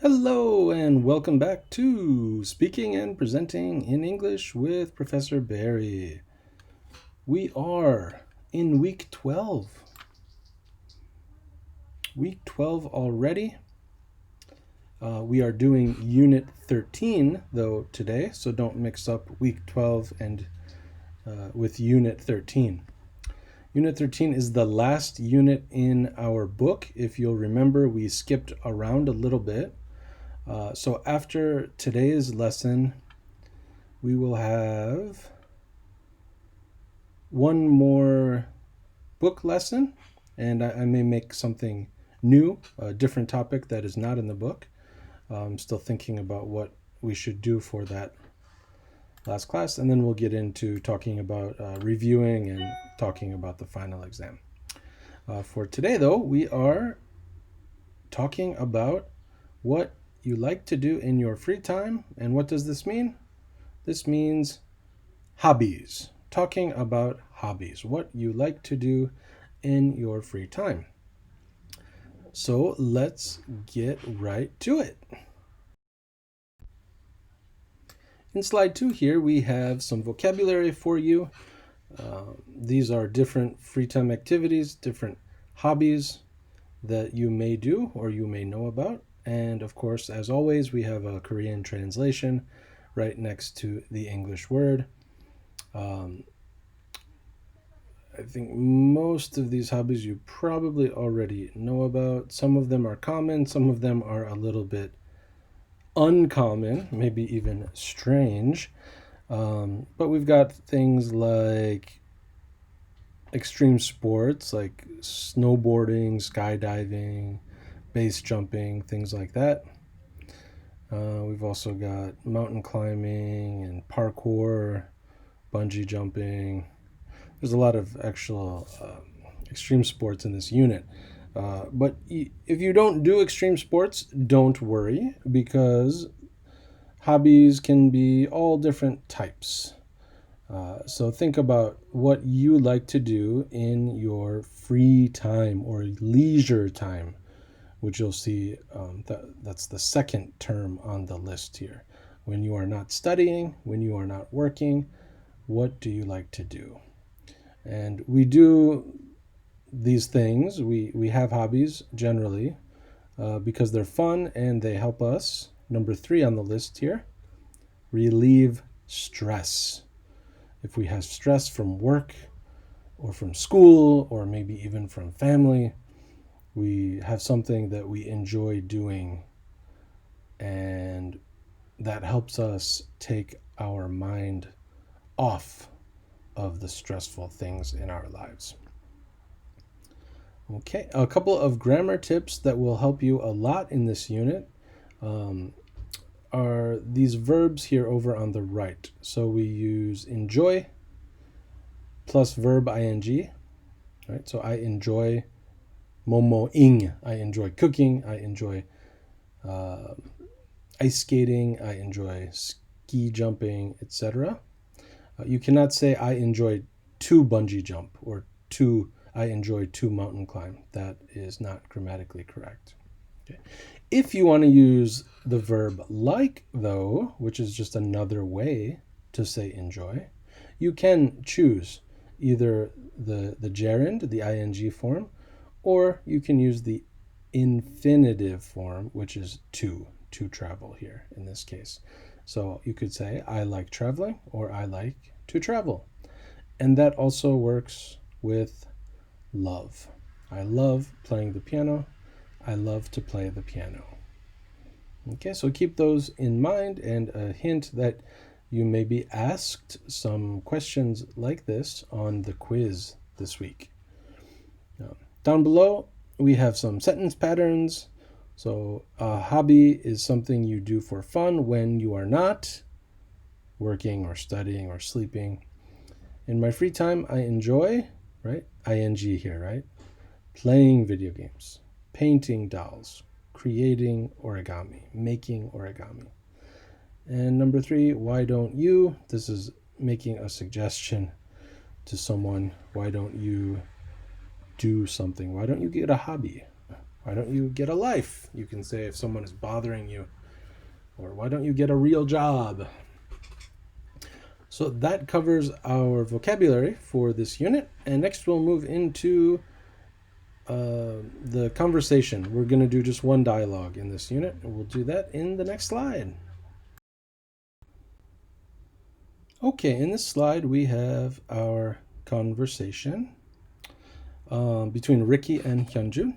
Hello and welcome back to Speaking and Presenting in English with Professor Barry. We are in week 12. Week 12 already. We are doing unit 13 though today, so don't mix up week 12 and with unit 13. Unit 13 is the last unit in our book. If you'll remember, we skipped around a little bit. So after today's lesson, we will have one more book lesson, and I may make something new, a different topic that is not in the book. I'm still thinking about what we should do for that last class, and then we'll get into talking about reviewing and talking about the final exam. For today, though, we are talking about what you like to do in your free time. And what does this mean? This means hobbies. Talking about hobbies, what you like to do in your free time. So let's get right to it. In slide 2 here, we have some vocabulary for you. These are different free time activities, different hobbies that you may do or you may know about. And of course, as always, we have a Korean translation right next to the English word. I think most of these hobbies you probably already know about. Some of them are common, some of them are a little bit uncommon, maybe even strange. But we've got things like extreme sports like snowboarding, skydiving, base jumping, things like that. We've also got mountain climbing and parkour, bungee jumping. There's a lot of actual extreme sports in this unit. But if you don't do extreme sports, don't worry, because hobbies can be all different types. So think about what you like to do in your free time or leisure time, which you'll see that's the second term on the list here. When you are not studying, when you are not working, what do you like to do? And we do these things, we have hobbies generally because they're fun and they help us. Number 3 on the list here, relieve stress. If we have stress from work or from school or maybe even from family, we have something that we enjoy doing, and that helps us take our mind off of the stressful things in our lives. Okay, a couple of grammar tips that will help you a lot in this unit are these verbs here over on the right. So we use enjoy plus verb ing, right? So I enjoy momoing. I enjoy cooking. I enjoy ice skating. I enjoy ski jumping, etc. You cannot say I enjoy to bungee jump or I enjoy to mountain climb. That is not grammatically correct. Okay. If you want to use the verb like, though, which is just another way to say enjoy, you can choose either the gerund, the ing form, or you can use the infinitive form, which is to travel here in this case. So you could say I like traveling or I like to travel. And that also works with love. I love playing the piano. I love to play the piano. Okay, so keep those in mind, and a hint that you may be asked some questions like this on the quiz this week. Down below, we have some sentence patterns. So a hobby is something you do for fun when you are not working or studying or sleeping. In my free time, I enjoy, right? ing here, right? Playing video games, painting dolls, creating origami, making origami. And number 3, why don't you? This is making a suggestion to someone. Why don't you do something? Why don't you get a hobby? Why don't you get a life? You can say if someone is bothering you. Or why don't you get a real job? So that covers our vocabulary for this unit. And next we'll move into the conversation. We're going to do just one dialogue in this unit, and we'll do that in the next slide. Okay, in this slide we have our conversation between Ricky and Hyunjun.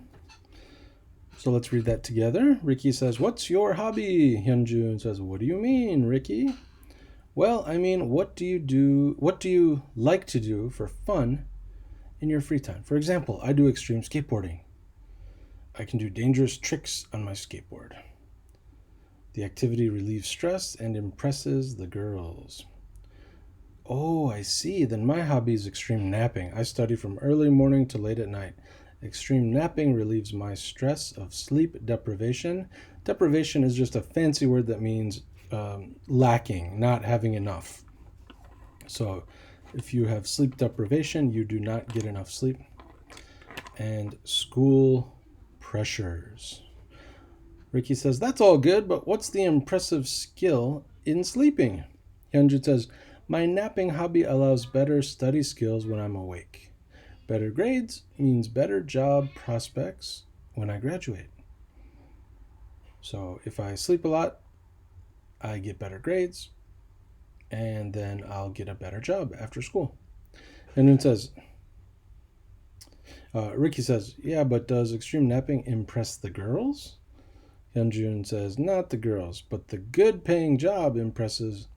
So let's read that together. Ricky says, "What's your hobby?" Hyunjun says, "What do you mean, Ricky?" "Well, I mean, what do you like to do for fun in your free time? For example, I do extreme skateboarding. I can do dangerous tricks on my skateboard. The activity relieves stress and impresses the girls." "Oh, I see. Then my hobby is extreme napping. I study from early morning to late at night. Extreme napping relieves my stress of sleep deprivation." Deprivation is just a fancy word that means lacking, not having enough. So if you have sleep deprivation, you do not get enough sleep. And school pressures. Ricky says, "That's all good, but what's the impressive skill in sleeping?" Hyunjun says, "My napping hobby allows better study skills when I'm awake. Better grades means better job prospects when I graduate. So if I sleep a lot, I get better grades, and then I'll get a better job after school." And then says, Ricky says, "Yeah, but does extreme napping impress the girls?" Hyunjun says, "Not the girls, but the good paying job impresses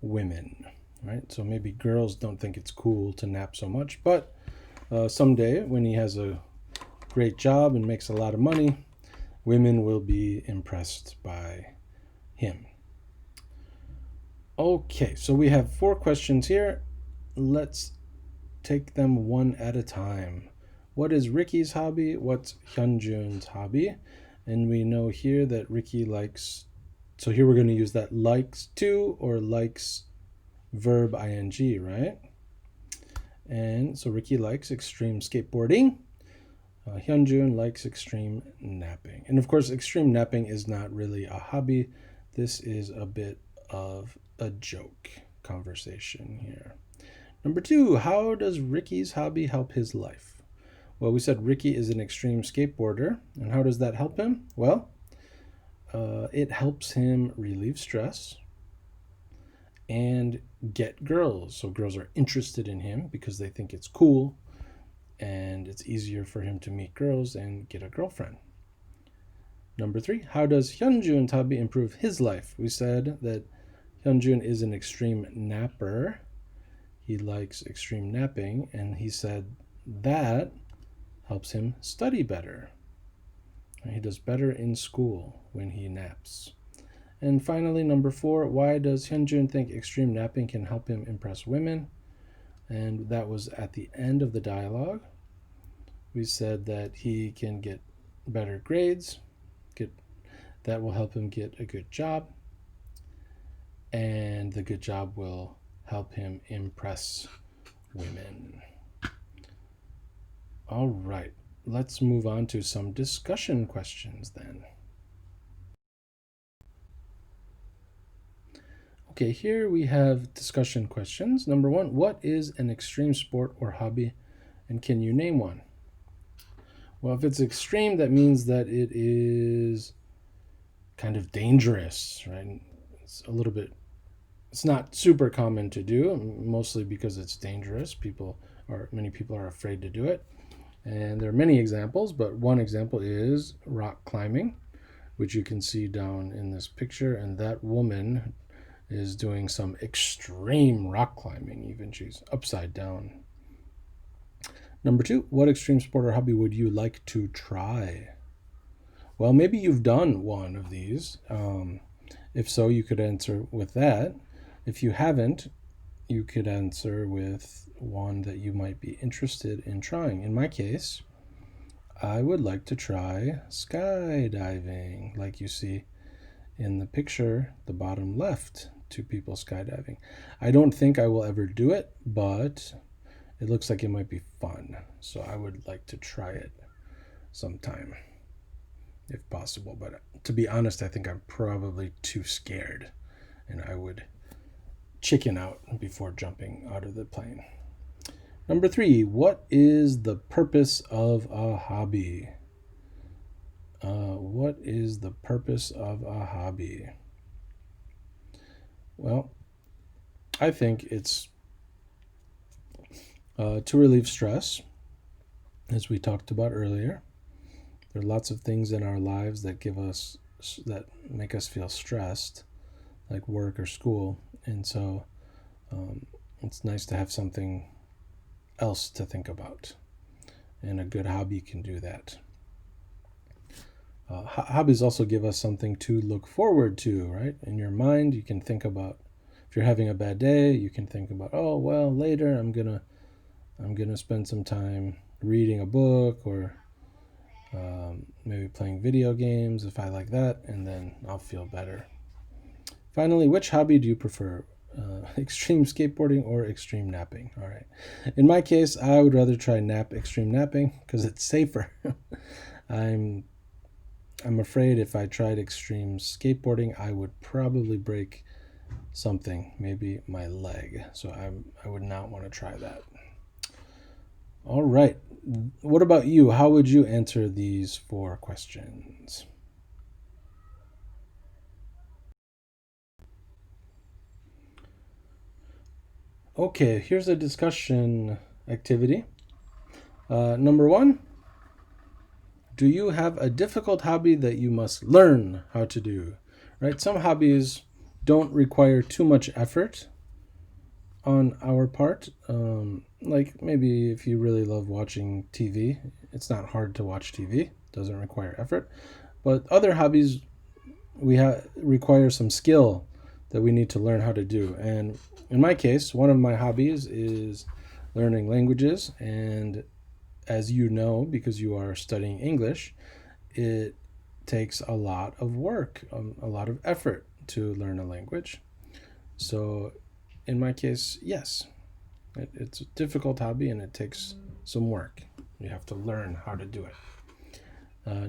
women." Right? So maybe girls don't think it's cool to nap so much, but someday when he has a great job and makes a lot of money, women will be impressed by him. Okay, so we have 4 questions here. Let's take them one at a time. What is Ricky's hobby? What's Hyunjun's hobby? And we know here that Ricky likes, so here we're going to use that likes to or likes verb ing, right? And so Ricky likes extreme skateboarding. Hyunjun likes extreme napping. And of course, extreme napping is not really a hobby. This is a bit of a joke conversation here. Number 2, how does Ricky's hobby help his life? Well, we said Ricky is an extreme skateboarder. And how does that help him? Well, it helps him relieve stress and get girls. So girls are interested in him because they think it's cool, and it's easier for him to meet girls and get a girlfriend. Number 3, how does Hyunjun's hobby improve his life? We said that Hyunjun is an extreme napper. He likes extreme napping, and he said that helps him study better. He does better in school when he naps. And finally, number 4, why does Hyunjun think extreme napping can help him impress women? And that was at the end of the dialogue. We said that he can get better grades, that will help him get a good job, and the good job will help him impress women. All right, let's move on to some discussion questions then. Okay, here we have discussion questions. Number 1, what is an extreme sport or hobby, and can you name one? Well, if it's extreme, that means that it is kind of dangerous, right? It's not super common to do, mostly because it's dangerous. Many people are afraid to do it. And there are many examples, but one example is rock climbing, which you can see down in this picture. And that woman is doing some extreme rock climbing, even she's upside down. Number 2, what extreme sport or hobby would you like to try? Well, maybe you've done one of these. If so, you could answer with that. If you haven't, you could answer with one that you might be interested in trying. In my case, I would like to try skydiving, like you see in the picture, the bottom left, 2 people skydiving. I don't think I will ever do it, but it looks like it might be fun. So I would like to try it sometime. if possible. But to be honest, I think I'm probably too scared, and I would chicken out before jumping out of the plane. Number 3, what is the purpose of a hobby? What is the purpose of a hobby? Well, I think it's to relieve stress, as we talked about earlier. There are lots of things in our lives that make us feel stressed, like work or school, and so it's nice to have something else to think about, and a good hobby can do that. Hobbies also give us something to look forward to, right? In your mind, you can think about, if you're having a bad day, you can think about, oh well, later I'm gonna spend some time reading a book, or maybe playing video games if I like that, and then I'll feel better. Finally, which hobby do you prefer? Extreme skateboarding or extreme napping? All right. In my case, I would rather try extreme napping because it's safer. I'm afraid if I tried extreme skateboarding, I would probably break something, maybe my leg. So I would not want to try that. All right. What about you? How would you answer these 4 questions? Okay, here's a discussion activity. Number 1, do you have a difficult hobby that you must learn how to do? Right? Some hobbies don't require too much effort on our part. Like maybe if you really love watching TV, it's not hard to watch TV. It doesn't require effort. But other hobbies require some skill that we need to learn how to do. And in my case, one of my hobbies is learning languages. And as you know, because you are studying English, it takes a lot of work, a lot of effort to learn a language. So in my case, yes, it's a difficult hobby and it takes some work. You have to learn how to do it.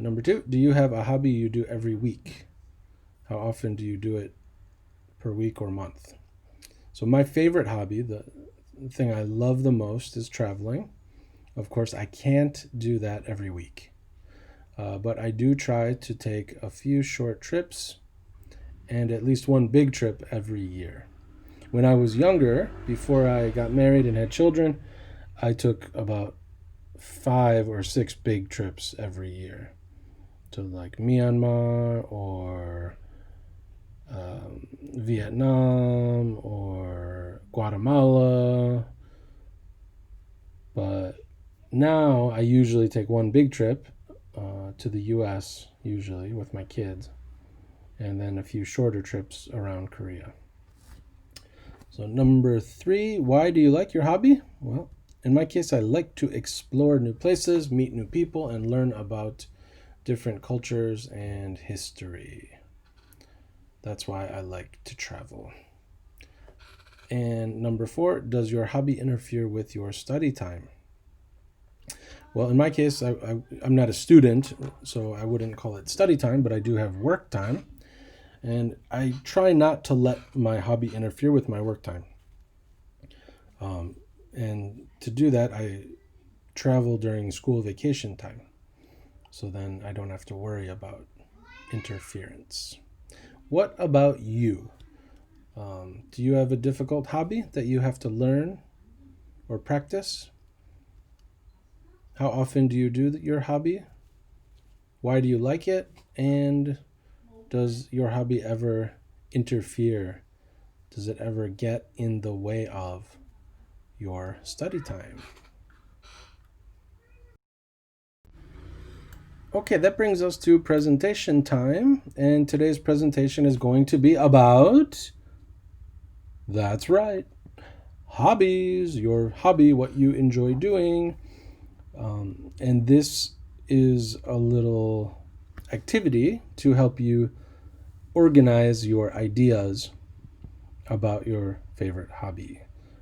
Number 2, do you have a hobby you do every week? How often do you do it per week or month? So my favorite hobby, the thing I love the most, is traveling. Of course, I can't do that every week. But I do try to take a few short trips and at least one big trip every year. When I was younger, before I got married and had children, I took about 5 or 6 big trips every year to like Myanmar or Vietnam or Guatemala. But now I usually take one big trip to the US, usually with my kids, and then a few shorter trips around Korea. So number 3, why do you like your hobby? Well, in my case, I like to explore new places, meet new people, and learn about different cultures and history. That's why I like to travel. And number 4, does your hobby interfere with your study time? Well, in my case, I'm not a student, so I wouldn't call it study time, but I do have work time. And I try not to let my hobby interfere with my work time. And to do that, I travel during school vacation time. So then I don't have to worry about interference. What about you? Do you have a difficult hobby that you have to learn or practice? How often do you do your hobby? Why do you like it? And does your hobby ever interfere? Does it ever get in the way of your study time? Okay, that brings us to presentation time. And today's presentation is going to be about, that's right, hobbies, your hobby, what you enjoy doing. And this is a little activity to help you organize your ideas about your favorite hobby.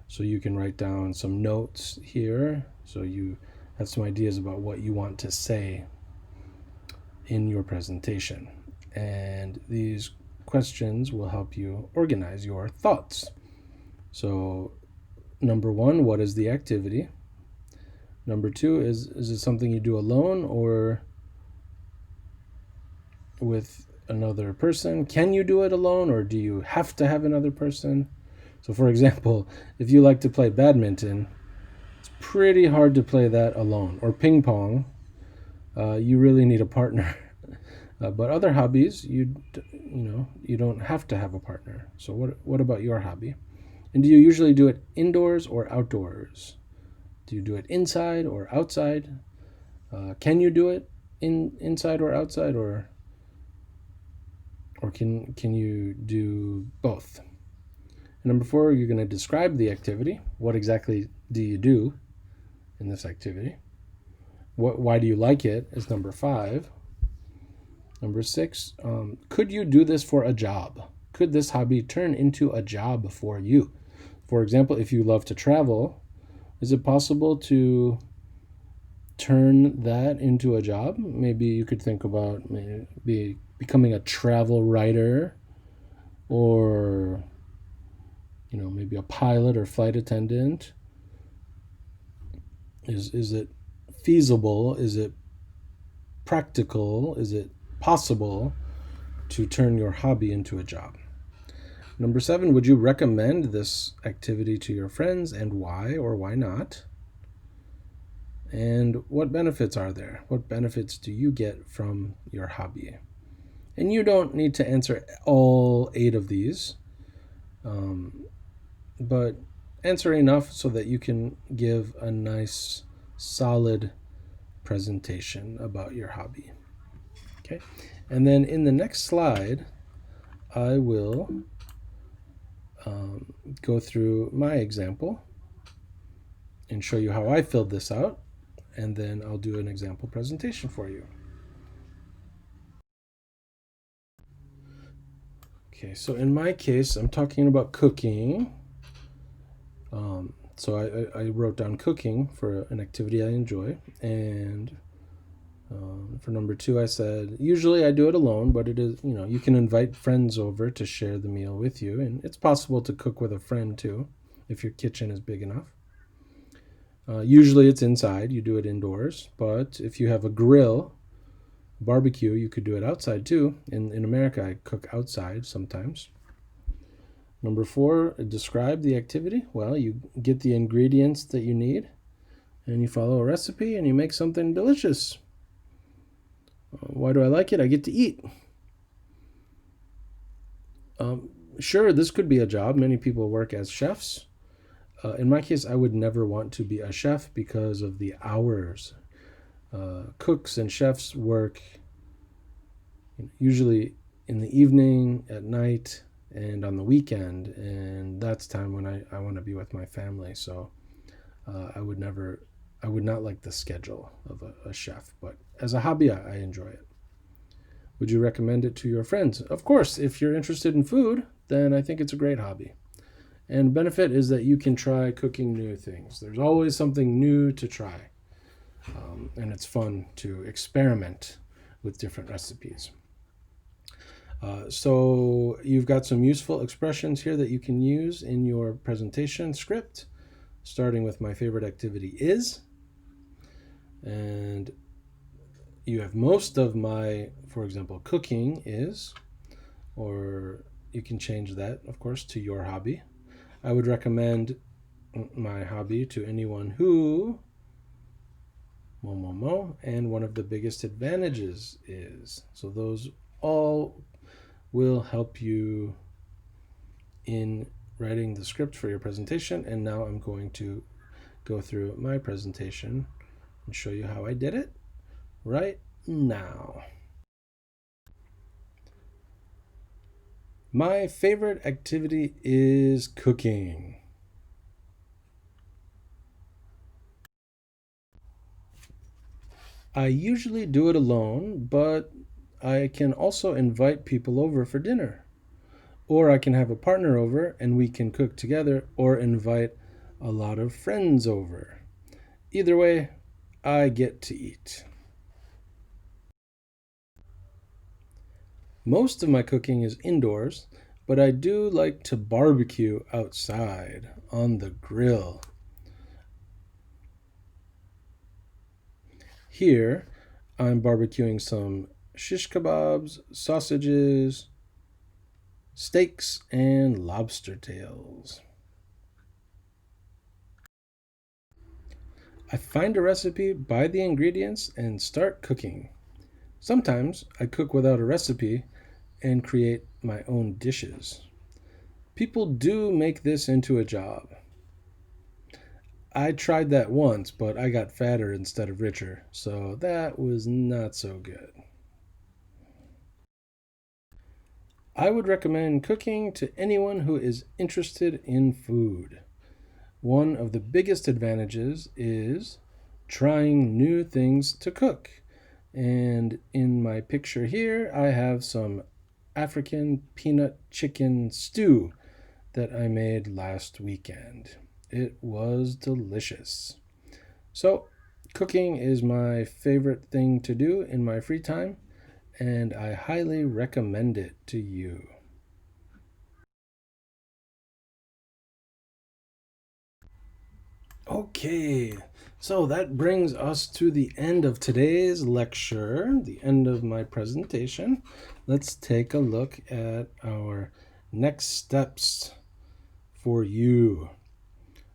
So you can write down some notes here so you have some ideas about what you want to say. in your presentation. And these questions will help you organize your thoughts. So, number one, what is the activity? Number two, is it something you do alone or with another person? Can you do it alone or do you have to have another person? So, for example, if you like to play badminton, it's pretty hard to play that alone. Or ping pong, you really need a partner. But other hobbies, you don't have to have a partner. So what about your hobby? And do you usually do it indoors or outdoors? Do you do it inside or outside? Can you do it inside or outside, or can you do both? And number four, you're going to describe the activity. What exactly do you do in this activity? Why do you like it? Is number five. Number six, could you do this for a job? Could this hobby turn into a job for you? For example, if you love to travel, is it possible to turn that into a job? Maybe you could think about maybe becoming a travel writer, or maybe a pilot or flight attendant. Is it feasible? Is it practical? Is it possible to turn your hobby into a job? Number seven, would you recommend this activity to your friends, and why or why not? And what benefits are there? What benefits do you get from your hobby? And you don't need to answer all 8 of these, but answer enough so that you can give a nice, solid presentation about your hobby. Okay, and then in the next slide, I will go through my example and show you how I filled this out, and then I'll do an example presentation for you. Okay, so in my case, I'm talking about cooking. So I wrote down cooking for an activity I enjoy, and for number 2, I said, usually I do it alone, but it is, you can invite friends over to share the meal with you, and it's possible to cook with a friend too, if your kitchen is big enough. Usually it's inside, you do it indoors, but if you have a grill, barbecue, you could do it outside too. In America, I cook outside sometimes. Number 4, describe the activity. Well, you get the ingredients that you need, and you follow a recipe, and you make something delicious. Why do I like it? I get to eat. Sure, this could be a job. Many people work as chefs. In my case, I would never want to be a chef because of the hours. Cooks and chefs work usually in the evening, at night, and on the weekend, and that's time when I want to be with my family. So I would not like the schedule of a chef, but as a hobby, I enjoy it. Would you recommend it to your friends? Of course, if you're interested in food, then I think it's a great hobby. And benefit is that you can try cooking new things. There's always something new to try, and it's fun to experiment with different recipes. So you've got some useful expressions here that you can use in your presentation script, starting with my favorite activity is, and you have most of my, for example, cooking is, or you can change that, of course, to your hobby. I would recommend my hobby to anyone who, and one of the biggest advantages is. So those all will help you in writing the script for your presentation. And now I'm going to go through my presentation and show you how I did it right now. My favorite activity is cooking. I usually do it alone, but I can also invite people over for dinner. Or I can have a partner over and we can cook together, or invite a lot of friends over. Either way, I get to eat. Most of my cooking is indoors, but I do like to barbecue outside on the grill. Here, I'm barbecuing some shish kebabs, sausages, steaks, and lobster tails. I find a recipe, buy the ingredients, and start cooking. Sometimes I cook without a recipe and create my own dishes. People do make this into a job. I tried that once, but I got fatter instead of richer, so that was not so good. I would recommend cooking to anyone who is interested in food. One of the biggest advantages is trying new things to cook. And in my picture here, I have some African peanut chicken stew that I made last weekend. It was delicious. So, cooking is my favorite thing to do in my free time, and I highly recommend it to you. Okay, so that brings us to the end of today's lecture, the end of my presentation. Let's take a look at our next steps for you.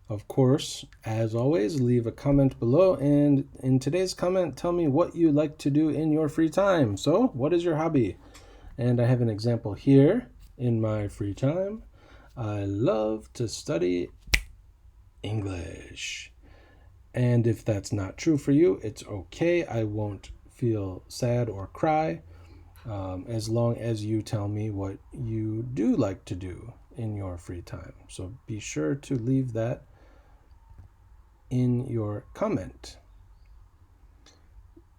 Of course, as always, leave a comment below, and in today's comment, tell me what you like to do in your free time. So, what is your hobby? And I have an example here in my free time. I love to study English. And if that's not true for you, it's okay. I won't feel sad or cry as long as you tell me what you do like to do in your free time. So be sure to leave that in your comment.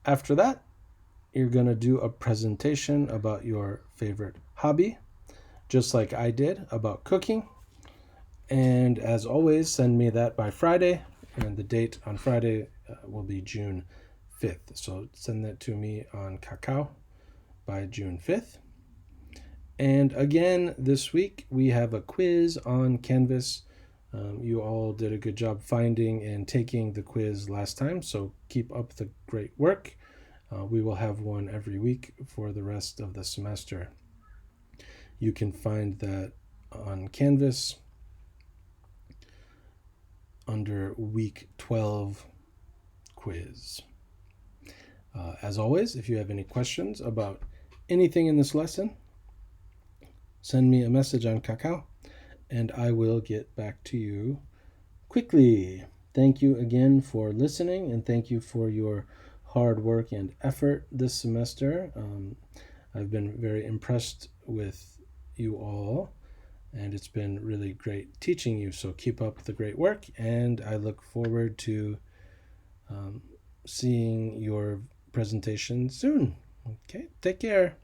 After that, you're going to do a presentation about your favorite hobby, just like I did about cooking. And as always, send me that by Friday. And the date on Friday will be June 5th. So send that to me on Kakao by June 5th. And again, this week we have a quiz on Canvas. You all did a good job finding and taking the quiz last time, so keep up the great work. We will have one every week for the rest of the semester. You can find that on Canvas under week 12 quiz. As always, if you have any questions about anything in this lesson, send me a message on Kakao and I will get back to you quickly. Thank you again for listening, and thank you for your hard work and effort this semester. I've been very impressed with you all, and it's been really great teaching you. So keep up the great work, and I look forward to seeing your presentation soon. Okay, take care.